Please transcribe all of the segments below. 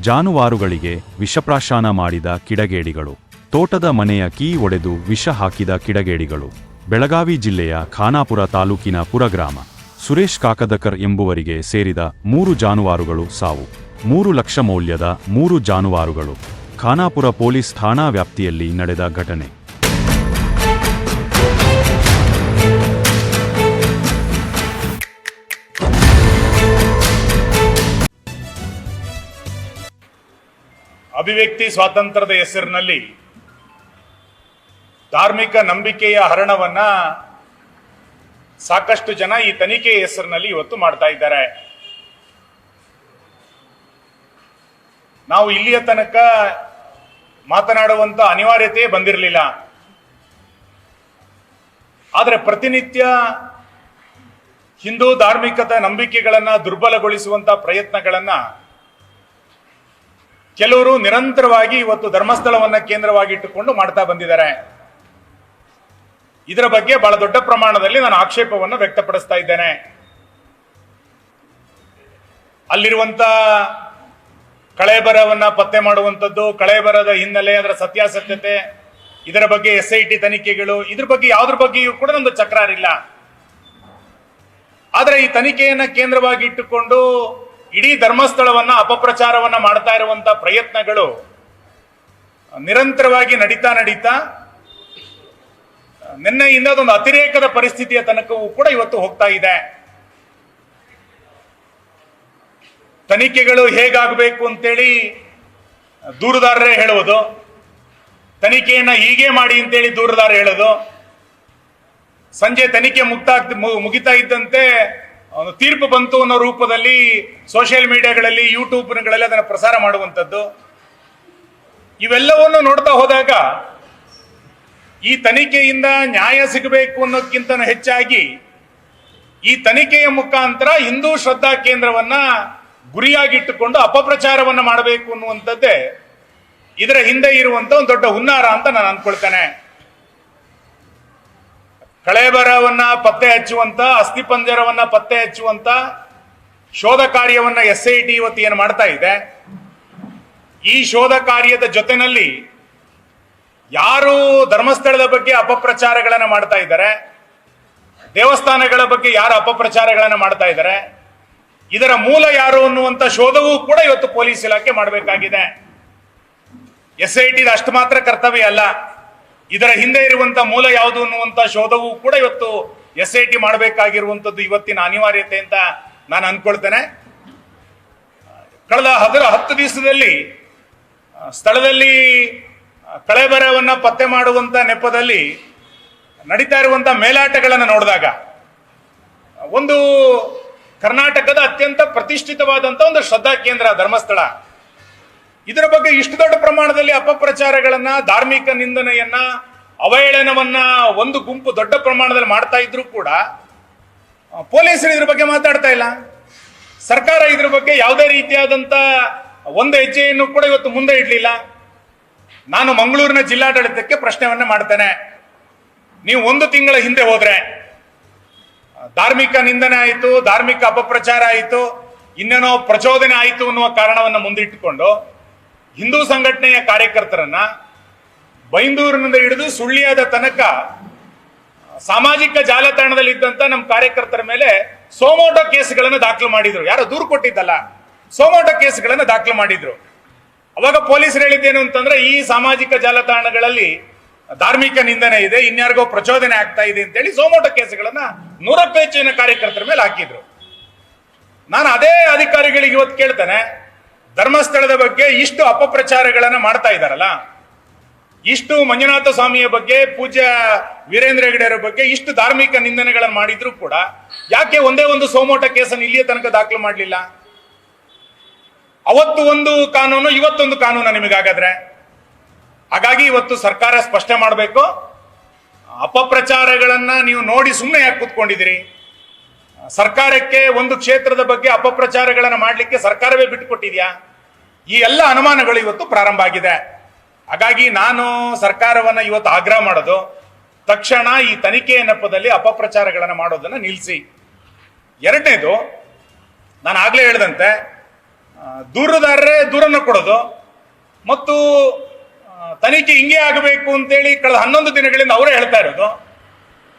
ಜಾನುವಾರುಗಳಿಗೆ ವಿಷಪ್ರಾಶನ ಮಾಡಿದ ಕಿಡಗೇಡಿಗಳು. ತೋಟದ ಮನೆಯ ಕೀ ಒಡೆದು ವಿಷ ಹಾಕಿದ ಕಿಡಗೇಡಿಗಳು. ಬೆಳಗಾವಿ ಜಿಲ್ಲೆಯ ಖಾನಾಪುರ ತಾಲೂಕಿನ ಪುರಗ್ರಾಮ. ಸುರೇಶ್ ಕಾಕದಕರ್ ಎಂಬುವರಿಗೆ ಸೇರಿದ 3 ಜಾನುವಾರುಗಳು ಸಾವು. 3 ಲಕ್ಷ ಮೌಲ್ಯದ 3 ಜಾನುವಾರುಗಳು. ಖಾನಾಪುರ ಪೊಲೀಸ್ ಠಾಣಾ ವ್ಯಾಪ್ತಿಯಲ್ಲಿ ನಡೆದ ಘಟನೆ. ಅಭಿವ್ಯಕ್ತಿ ಸ್ವಾತಂತ್ರ್ಯದ ಹೆಸರಿನಲ್ಲಿ ಧಾರ್ಮಿಕ ನಂಬಿಕೆಯ ಹರಣವನ್ನ ಸಾಕಷ್ಟು ಜನ ಈ ತನಿಖೆಯ ಹೆಸರಿನಲ್ಲಿ ಇವತ್ತು ಮಾಡ್ತಾ ಇದ್ದಾರೆ. ನಾವು ಇಲ್ಲಿಯ ತನಕ ಮಾತನಾಡುವಂತ ಅನಿವಾರ್ಯತೆ ಬಂದಿರಲಿಲ್ಲ. ಆದರೆ ಪ್ರತಿನಿತ್ಯ ಹಿಂದೂ ಧಾರ್ಮಿಕದ ನಂಬಿಕೆಗಳನ್ನ ದುರ್ಬಲಗೊಳಿಸುವಂತ ಪ್ರಯತ್ನಗಳನ್ನ ಕೆಲವರು ನಿರಂತರವಾಗಿ ಇವತ್ತು ಧರ್ಮಸ್ಥಳವನ್ನ ಕೇಂದ್ರವಾಗಿಟ್ಟುಕೊಂಡು ಮಾಡ್ತಾ ಬಂದಿದ್ದಾರೆ. ಇದರ ಬಗ್ಗೆ ಬಹಳ ದೊಡ್ಡ ಪ್ರಮಾಣದಲ್ಲಿ ನಾನು ಆಕ್ಷೇಪವನ್ನು ವ್ಯಕ್ತಪಡಿಸ್ತಾ ಇದ್ದೇನೆ. ಅಲ್ಲಿರುವಂತ ಕಳೇಬರವನ್ನ ಪತ್ತೆ ಮಾಡುವಂಥದ್ದು, ಕಳೇಬರದ ಹಿನ್ನೆಲೆ, ಅದರ ಸತ್ಯಾಸತ್ಯತೆ, ಇದರ ಬಗ್ಗೆ SIT ತನಿಖೆಗಳು, ಇದ್ರ ಬಗ್ಗೆ ಯಾವುದ್ರ ಬಗ್ಗೆಯೂ ಕೂಡ ನಮ್ದು ಚಕ್ರಾರಿಲ್ಲ. ಆದರೆ ಈ ತನಿಖೆಯನ್ನ ಕೇಂದ್ರವಾಗಿ ಇಟ್ಟುಕೊಂಡು ಇಡೀ ಧರ್ಮಸ್ಥಳವನ್ನ ಅಪಪ್ರಚಾರವನ್ನ ಮಾಡ್ತಾ ಇರುವಂತ ಪ್ರಯತ್ನಗಳು ನಿರಂತರವಾಗಿ ನಡೀತಾ ನಿನ್ನೆಯಿಂದ ಅದೊಂದು ಅತಿರೇಕದ ಪರಿಸ್ಥಿತಿಯ ತನಕವೂ ಕೂಡ ಇವತ್ತು ಹೋಗ್ತಾ ಇದೆ. ತನಿಖೆಗಳು ಹೇಗಾಗಬೇಕು ಅಂತೇಳಿ ದೂರುದಾರರೇ ಹೇಳುವುದು, ತನಿಖೆಯನ್ನ ಹೀಗೆ ಮಾಡಿ ಅಂತೇಳಿ ದೂರುದಾರ ಹೇಳೋದು, ಸಂಜೆ ತನಿಖೆ ಮುಗಿತಾ ಇದ್ದಂತೆ ತೀರ್ಪು ಬಂತು ಅನ್ನೋ ರೂಪದಲ್ಲಿ ಸೋಷಿಯಲ್ ಮೀಡಿಯಾಗಳಲ್ಲಿ, ಯೂಟ್ಯೂಬ್ಗಳಲ್ಲಿ ಅದನ್ನು ಪ್ರಸಾರ ಮಾಡುವಂಥದ್ದು. ಇವೆಲ್ಲವನ್ನು ನೋಡ್ತಾ ಹೋದಾಗ ಈ ತನಿಖೆಯಿಂದ ನ್ಯಾಯ ಸಿಗಬೇಕು ಅನ್ನೋದಕ್ಕಿಂತ ಹೆಚ್ಚಾಗಿ ಈ ತನಿಖೆಯ ಮುಖಾಂತರ ಹಿಂದೂ ಶ್ರದ್ಧಾ ಕೇಂದ್ರವನ್ನ ಗುರಿಯಾಗಿಟ್ಟುಕೊಂಡು ಅಪಪ್ರಚಾರವನ್ನ ಮಾಡಬೇಕು ಅನ್ನುವಂಥದ್ದೇ ಇದರ ಹಿಂದೆ ಇರುವಂತ ಒಂದು ದೊಡ್ಡ ಹುನ್ನಾರ ಅಂತ ನಾನು ಅಂದ್ಕೊಳ್ತೇನೆ. ಕಳೇಬರವನ್ನ ಪತ್ತೆ ಹಚ್ಚುವಂತ, ಅಸ್ಥಿಪಂಜರವನ್ನ ಪತ್ತೆ ಹಚ್ಚುವಂತ ಶೋಧ ಕಾರ್ಯವನ್ನ SIT ಇವತ್ತು ಏನು ಮಾಡ್ತಾ ಇದೆ, ಈ ಶೋಧ ಕಾರ್ಯದ ಜೊತೆನಲ್ಲಿ ಯಾರು ಧರ್ಮಸ್ಥಳದ ಬಗ್ಗೆ ಅಪಪ್ರಚಾರಗಳನ್ನ ಮಾಡ್ತಾ ಇದ್ದಾರೆ, ದೇವಸ್ಥಾನಗಳ ಬಗ್ಗೆ ಯಾರು ಅಪಪ್ರಚಾರಗಳನ್ನ ಮಾಡ್ತಾ ಇದ್ದಾರೆ, ಇದರ ಮೂಲ ಯಾರು ಅನ್ನುವಂತ ಶೋಧವೂ ಕೂಡ ಇವತ್ತು ಪೊಲೀಸ್ ಇಲಾಖೆ ಮಾಡಬೇಕಾಗಿದೆ. SIT ಅಷ್ಟು ಮಾತ್ರ ಕರ್ತವ್ಯ ಅಲ್ಲ, ಇದರ ಹಿಂದೆ ಇರುವಂತ ಮೂಲ ಯಾವುದು ಅನ್ನುವಂತ ಶೋಧವೂ ಕೂಡ ಇವತ್ತು SIT ಮಾಡಬೇಕಾಗಿರುವಂತದ್ದು ಇವತ್ತಿನ ಅನಿವಾರ್ಯತೆ ಅಂತ ನಾನು ಅನ್ಕೊಳ್ತೇನೆ. ಕಳೆದ 10 ದಿವಸದಲ್ಲಿ ಸ್ಥಳದಲ್ಲಿ ಕಳೇಬರವನ್ನ ಪತ್ತೆ ಮಾಡುವಂತ ನೆಪದಲ್ಲಿ ನಡೀತಾ ಇರುವಂತ ಮೇಲಾಟಗಳನ್ನು ನೋಡಿದಾಗ ಒಂದು ಕರ್ನಾಟಕದ ಅತ್ಯಂತ ಪ್ರತಿಷ್ಠಿತವಾದಂತ ಒಂದು ಶ್ರದ್ಧಾ ಕೇಂದ್ರ ಧರ್ಮಸ್ಥಳ, ಇದರ ಬಗ್ಗೆ ಇಷ್ಟು ದೊಡ್ಡ ಪ್ರಮಾಣದಲ್ಲಿ ಅಪಪ್ರಚಾರಗಳನ್ನ, ಧಾರ್ಮಿಕ ನಿಂದನೆಯನ್ನ, ಅವಹೇಳನವನ್ನ ಒಂದು ಗುಂಪು ದೊಡ್ಡ ಪ್ರಮಾಣದಲ್ಲಿ ಮಾಡ್ತಾ ಇದ್ರು ಕೂಡ ಪೊಲೀಸರು ಇದ್ರ ಬಗ್ಗೆ ಮಾತಾಡ್ತಾ ಇಲ್ಲ. ಸರ್ಕಾರ ಇದ್ರ ಬಗ್ಗೆ ಯಾವುದೇ ರೀತಿಯಾದಂತ ಒಂದು ಹೆಜ್ಜೆಯನ್ನು ಕೂಡ ಇವತ್ತು ಮುಂದೆ ಇಡ್ಲಿಲ್ಲ. ನಾನು ಮಂಗಳೂರಿನ ಜಿಲ್ಲಾಡಳಿತಕ್ಕೆ ಪ್ರಶ್ನೆಯನ್ನ ಮಾಡ್ತೇನೆ. ನೀವು 1 ತಿಂಗಳ ಹಿಂದೆ ಹೋದ್ರೆ ಧಾರ್ಮಿಕ ನಿಂದನೆ ಆಯಿತು, ಧಾರ್ಮಿಕ ಅಪಪ್ರಚಾರ ಆಯಿತು, ಇನ್ನೇನೋ ಪ್ರಚೋದನೆ ಆಯಿತು ಅನ್ನುವ ಕಾರಣವನ್ನು ಮುಂದಿಟ್ಟುಕೊಂಡು ಹಿಂದೂ ಸಂಘಟನೆಯ ಕಾರ್ಯಕರ್ತರನ್ನ ಬೈಂದೂರಿನಿಂದ ಹಿಡಿದು ಸುಳ್ಯದ ತನಕ ಸಾಮಾಜಿಕ ಜಾಲತಾಣದಲ್ಲಿ ಇದ್ದಂತ ನಮ್ಮ ಕಾರ್ಯಕರ್ತರ ಮೇಲೆ ಸೋಮೋಟೋ ಕೇಸ್ಗಳನ್ನು ದಾಖಲು ಮಾಡಿದ್ರು. ಯಾರೋ ದೂರು ಕೊಟ್ಟಿದ್ದಲ್ಲ, ಸೋಮೋಟೋ ಕೇಸ್ಗಳನ್ನು ದಾಖಲು ಮಾಡಿದ್ರು. ಅವಾಗ ಪೊಲೀಸರು ಹೇಳಿದ್ದೇನು ಅಂತಂದ್ರೆ, ಈ ಸಾಮಾಜಿಕ ಜಾಲತಾಣಗಳಲ್ಲಿ ಧಾರ್ಮಿಕ ನಿಂದನೆ ಇದೆ, ಇನ್ಯಾರಿಗೋ ಪ್ರಚೋದನೆ ಆಗ್ತಾ ಇದೆ ಅಂತೇಳಿ ಸೋಮೋಟೋ ಕೇಸ್ಗಳನ್ನ 100ಕ್ಕೂ ಹೆಚ್ಚಿನ ಕಾರ್ಯಕರ್ತರ ಮೇಲೆ ಹಾಕಿದ್ರು. ನಾನು ಅದೇ ಅಧಿಕಾರಿಗಳಿಗೆ ಇವತ್ತು ಕೇಳ್ತೇನೆ, ಧರ್ಮಸ್ಥಳದ ಬಗ್ಗೆ ಇಷ್ಟು ಅಪಪ್ರಚಾರಗಳನ್ನ ಮಾಡ್ತಾ ಇದ್ದಾರಲ್ಲ, ಇಷ್ಟು ಮಂಜುನಾಥ ಸ್ವಾಮಿಯ ಬಗ್ಗೆ, ಪೂಜ್ಯ ವೀರೇಂದ್ರ ಹೆಗಡೆಯವರ ಬಗ್ಗೆ ಇಷ್ಟು ಧಾರ್ಮಿಕ ನಿಂದನೆಗಳನ್ನು ಮಾಡಿದ್ರು ಕೂಡ ಯಾಕೆ ಒಂದೇ ಒಂದು ಸೋಮೋಟೋ ಕೇಸನ್ನು ಇಲ್ಲಿಯ ತನಕ ದಾಖಲು ಮಾಡಲಿಲ್ಲ? ಅವತ್ತು ಒಂದು ಕಾನೂನು, ಇವತ್ತೊಂದು ಕಾನೂನು ನಿಮಗಾಗಾದ್ರೆ? ಹಾಗಾಗಿ ಇವತ್ತು ಸರ್ಕಾರ ಸ್ಪಷ್ಟ ಮಾಡಬೇಕು. ಅಪಪ್ರಚಾರಗಳನ್ನ ನೀವು ನೋಡಿ ಸುಮ್ಮನೆ ಯಾಕೆ ಕೂತ್ಕೊಂಡಿದ್ದೀರಿ? ಸರ್ಕಾರಕ್ಕೆ ಒಂದು ಕ್ಷೇತ್ರದ ಬಗ್ಗೆ ಅಪಪ್ರಚಾರಗಳನ್ನು ಮಾಡಲಿಕ್ಕೆ ಸರ್ಕಾರವೇ ಬಿಟ್ಟುಕೊಟ್ಟಿದ್ಯಾ? ಈ ಎಲ್ಲ ಅನುಮಾನಗಳು ಇವತ್ತು ಪ್ರಾರಂಭ ಆಗಿದೆ. ಹಾಗಾಗಿ ನಾನು ಸರ್ಕಾರವನ್ನ ಇವತ್ತು ಆಗ್ರಹ ಮಾಡೋದು, ತಕ್ಷಣ ಈ ತನಿಖೆಯ ನೆಪದಲ್ಲಿ ಅಪಪ್ರಚಾರಗಳನ್ನು ಮಾಡೋದನ್ನ ನಿಲ್ಲಿಸಿ. ಎರಡನೇದು, ನಾನು ಆಗ್ಲೇ ಹೇಳಿದಂತೆ ದೂರುದಾರರೇ ದೂರನ್ನು ಕೊಡೋದು ಮತ್ತು ತನಿಖೆ ಹಿಂಗೆ ಆಗಬೇಕು ಅಂತೇಳಿ ಕಳೆದ 11 ದಿನಗಳಿಂದ ಅವರೇ ಹೇಳ್ತಾ ಇರೋದು.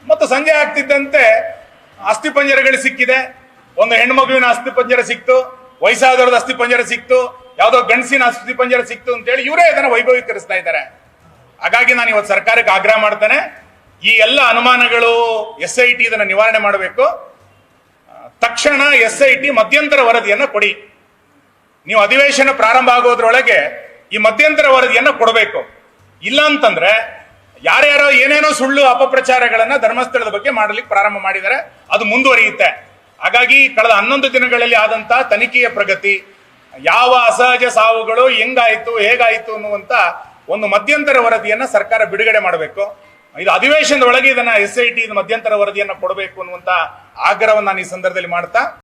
ಮತ್ತು ಸಂಜೆ ಆಗ್ತಿದ್ದಂತೆ ಅಸ್ಥಿಪಂಜರಗಳು ಸಿಕ್ಕಿದೆ. ಒಂದು ಹೆಣ್ಮಗುವಿನ ಅಸ್ಥಿಪಂಜರ ಸಿಕ್ತು, ವಯಸ್ಸಾದವ್ರದ ಅಸ್ಥಿಪಂಜರ ಸಿಕ್ತು, ಯಾವುದೋ ಗಂಡಸಿನ ಅಸ್ಥಿಪಂಜರ ಸಿಕ್ತು ಅಂತೇಳಿ ಇವರೇ ಅದನ್ನು ವೈಭವೀಕರಿಸ್ತಾ ಇದ್ದಾರೆ. ಹಾಗಾಗಿ ನಾನು ಇವತ್ತು ಸರ್ಕಾರಕ್ಕೆ ಆಗ್ರಹ ಮಾಡ್ತೇನೆ, ಈ ಎಲ್ಲ ಅನುಮಾನಗಳು SIT ಇದನ್ನು ನಿವಾರಣೆ ಮಾಡಬೇಕು. ತಕ್ಷಣ SIT ಮಧ್ಯಂತರ ವರದಿಯನ್ನು ಕೊಡಿ. ನೀವು ಅಧಿವೇಶನ ಪ್ರಾರಂಭ ಆಗೋದ್ರೊಳಗೆ ಈ ಮಧ್ಯಂತರ ವರದಿಯನ್ನು ಕೊಡಬೇಕು. ಇಲ್ಲ ಅಂತಂದ್ರೆ ಯಾರ್ಯಾರೋ ಏನೇನೋ ಸುಳ್ಳು ಅಪಪ್ರಚಾರಗಳನ್ನ ಧರ್ಮಸ್ಥಳದ ಬಗ್ಗೆ ಮಾಡಲಿಕ್ಕೆ ಪ್ರಾರಂಭ ಮಾಡಿದರೆ ಅದು ಮುಂದುವರಿಯುತ್ತೆ. ಹಾಗಾಗಿ ಕಳೆದ 11 ದಿನಗಳಲ್ಲಿ ಆದಂತಹ ತನಿಖೆಯ ಪ್ರಗತಿ, ಯಾವ ಅಸಹಜ ಸಾವುಗಳು ಹೆಂಗಾಯ್ತು ಹೇಗಾಯ್ತು ಅನ್ನುವಂತ ಒಂದು ಮಧ್ಯಂತರ ವರದಿಯನ್ನ ಸರ್ಕಾರ ಬಿಡುಗಡೆ ಮಾಡಬೇಕು. ಇದು ಅಧಿವೇಶನದ ಒಳಗೆ ಇದನ್ನ SIT ಮಧ್ಯಂತರ ವರದಿಯನ್ನ ಕೊಡಬೇಕು ಅನ್ನುವಂತ ಆಗ್ರಹವನ್ನು ನಾನು ಈ ಸಂದರ್ಭದಲ್ಲಿ ಮಾಡ್ತಾ